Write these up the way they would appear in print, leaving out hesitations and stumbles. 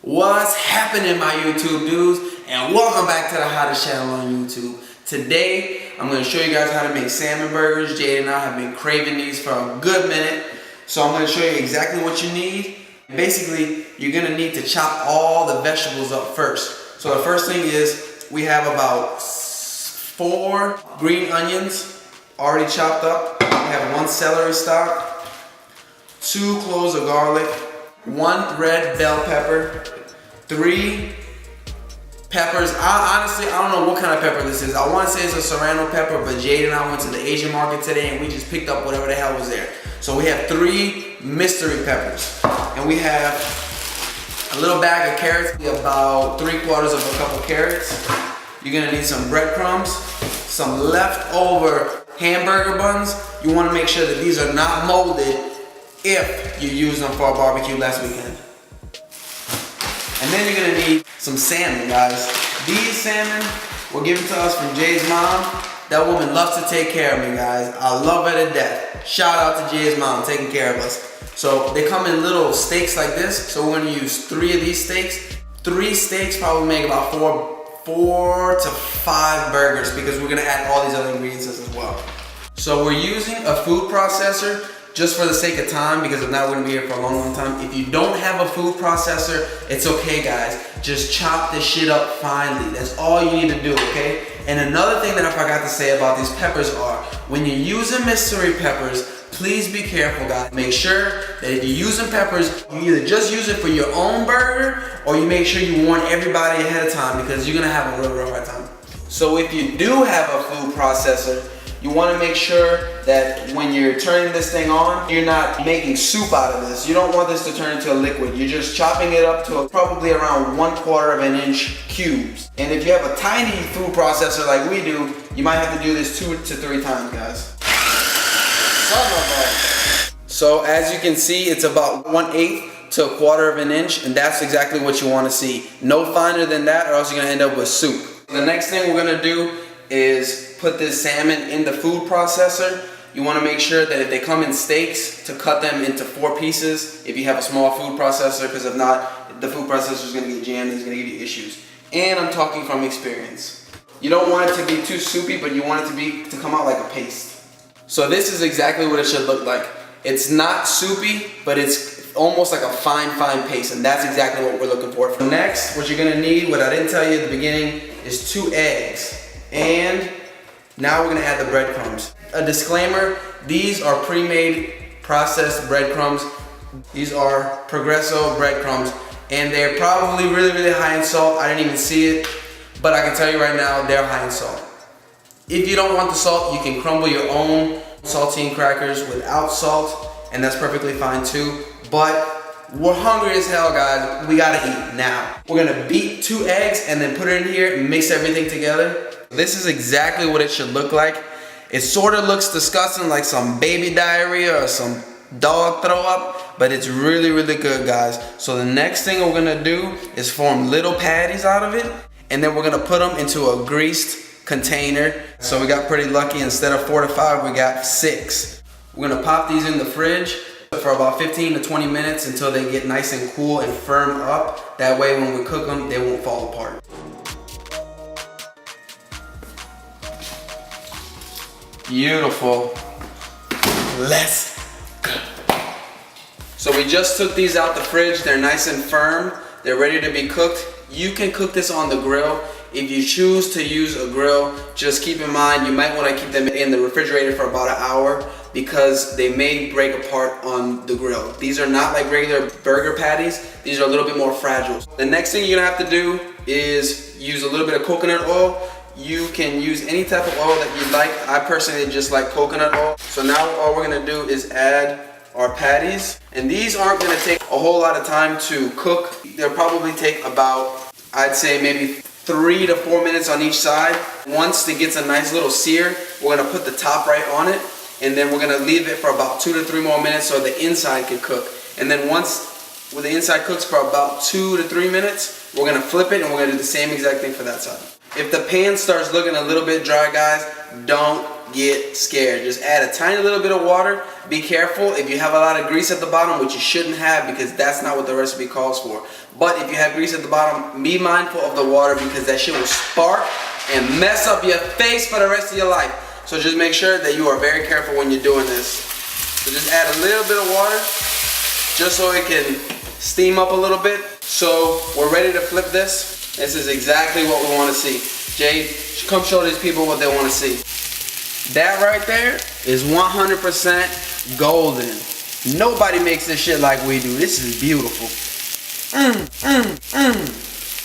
What's happening, my YouTube dudes, and welcome back to the hottest channel on YouTube. Today I'm going to show you guys how to make salmon burgers. Jade and I have been craving these for a good minute, so I'm going to show you exactly what you need. Basically, you're going to need to chop all the vegetables up first. So the first thing is we have about 4 green onions already chopped up. We have 1 celery stalk, 2 cloves of garlic, 1 red bell pepper, 3 peppers. Honestly, I don't know what kind of pepper this is. I want to say it's a serrano pepper, but Jade and I went to the Asian market today and we just picked up whatever the hell was there. So we have 3 mystery peppers. And we have a little bag of carrots, about 3/4 of a cup of carrots. You're gonna need some breadcrumbs, some leftover hamburger buns. You wanna make sure that these are not molded if you use them for a barbecue last weekend. And then you're gonna need some salmon, guys. These salmon were given to us from Jay's mom. That woman loves to take care of me, guys. I love her to death. Shout out to Jay's mom, taking care of us. So they come in little steaks like this. So we're gonna use 3 of these steaks. 3 steaks probably make about 4 to 5 burgers because we're gonna add all these other ingredients as well. So we're using a food processor just for the sake of time, because if not, we're gonna be here for a long time. If you don't have a food processor, it's okay, guys. Just chop this shit up finely. That's all you need to do, okay? And another thing that I forgot to say about these peppers are, when you're using mystery peppers, please be careful, guys. Make sure that if you're using peppers, you either just use it for your own burger, or you make sure you warn everybody ahead of time, because you're gonna have a real hard time. So if you do have a food processor, you want to make sure that when you're turning this thing on, you're not making soup out of this. You don't want this to turn into a liquid. You're just chopping it up to probably around 1/4 inch cubes. And if you have a tiny food processor like we do, you might have to do this 2 to 3 times, guys. So as you can see, it's about 1/8 to 1/4 inch, and that's exactly what you want to see. No finer than that, or else you're gonna end up with soup. The next thing we're gonna do is put this salmon in the food processor. You want to make sure that if they come in steaks, to cut them into 4 pieces if you have a small food processor, because if not, the food processor is going to get jammed and it's going to give you issues. And I'm talking from experience. You don't want it to be too soupy, but you want it to come out like a paste. So this is exactly what it should look like. It's not soupy, but it's almost like a fine paste, and that's exactly what we're looking for. Next, what you're going to need, what I didn't tell you at the beginning, is 2 eggs. And now we're gonna add the breadcrumbs. A disclaimer, these are pre-made processed breadcrumbs. These are Progresso breadcrumbs, and they're probably really high in salt. I didn't even see it, but I can tell you right now, they're high in salt. If you don't want the salt, you can crumble your own saltine crackers without salt, and that's perfectly fine too. But we're hungry as hell, guys. We gotta eat now. We're gonna beat 2 eggs and then put it in here and mix everything together. This is exactly what it should look like. It sort of looks disgusting, like some baby diarrhea or some dog throw up, but it's really good, guys. So the next thing we're gonna do is form little patties out of it, and then we're gonna put them into a greased container. So we got pretty lucky. Instead of 4 to 5, we got 6. We're gonna pop these in the fridge for about 15 to 20 minutes until they get nice and cool and firm up. That way when we cook them, they won't fall apart. Beautiful. Let's go. So we just took these out the fridge. They're nice and firm. They're ready to be cooked. You can cook this on the grill. If you choose to use a grill, just keep in mind you might want to keep them in the refrigerator for about 1 hour, because they may break apart on the grill. These are not like regular burger patties. These are a little bit more fragile. The next thing you're gonna have to do is use a little bit of coconut oil. You can use any type of oil that you like. I personally just like coconut oil. So now all we're gonna do is add our patties. And these aren't gonna take a whole lot of time to cook. They'll probably take about, I'd say maybe 3 to 4 minutes on each side. Once it gets a nice little sear, we're gonna put the top right on it, and then we're gonna leave it for about 2 to 3 more minutes so the inside can cook. And then once the inside cooks for about 2 to 3 minutes, we're gonna flip it and we're gonna do the same exact thing for that side. If the pan starts looking a little bit dry, guys, don't get scared. Just add a tiny little bit of water. Be careful if you have a lot of grease at the bottom, which you shouldn't have because that's not what the recipe calls for. But if you have grease at the bottom, be mindful of the water because that shit will spark and mess up your face for the rest of your life. So just make sure that you are very careful when you're doing this. So just add a little bit of water just so it can steam up a little bit. So we're ready to flip this. This is exactly what we want to see. Jade, come show these people what they want to see. That right there is 100% golden. Nobody makes this shit like we do. This is beautiful.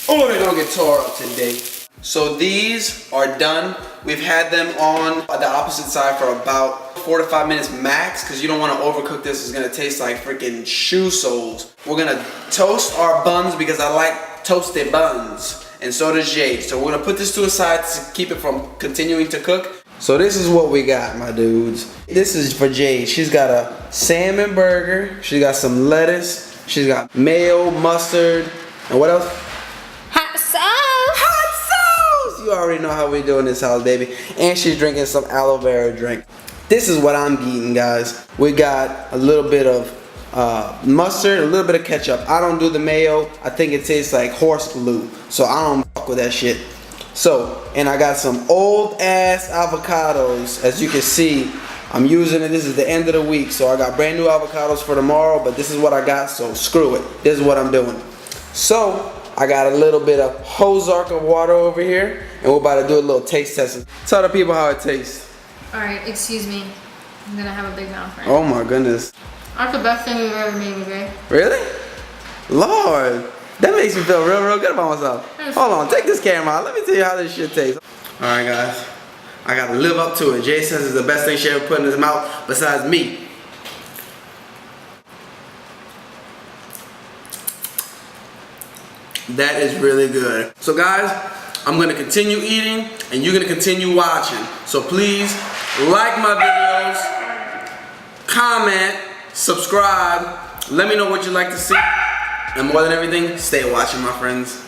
Oh, they're gonna get tore up today. So these are done. We've had them on the opposite side for about 4 to 5 minutes max because you don't want to overcook this. It's gonna taste like freaking shoe soles. We're gonna toast our buns because I like toasted buns, and so does Jade. So we're gonna put this to a side to keep it from continuing to cook. So this is what we got, my dudes. This is for Jade. She's got a salmon burger. She's got some lettuce. She's got mayo, mustard, and what else? Hot sauce. Hot sauce. You already know how we do in this house, baby. And she's drinking some aloe vera drink. This is what I'm eating, guys. We got a little bit of mustard, a little bit of ketchup. I don't do the mayo. I think it tastes like horse glue, so I don't fuck with that shit. So, and I got some old ass avocados. As you can see, I'm using it. This is the end of the week, so I got brand new avocados for tomorrow, but this is what I got, so screw it. This is what I'm doing. So, I got a little bit of Ozark of water over here, and we're about to do a little taste test. Tell the people how it tastes. Alright, excuse me. I'm gonna have a big mouth right Oh my goodness. That's the best thing we've ever made, okay? Really? Lord. That makes me feel real good about myself. Hold on, take this camera out. Let me tell you how this shit tastes. Alright guys, I gotta live up to it. Jay says it's the best thing she ever put in his mouth besides me. That is really good. So guys, I'm gonna continue eating and you're gonna continue watching. So please like my videos, comment, subscribe, let me know what you'd like to see. And more than everything, stay watching, my friends.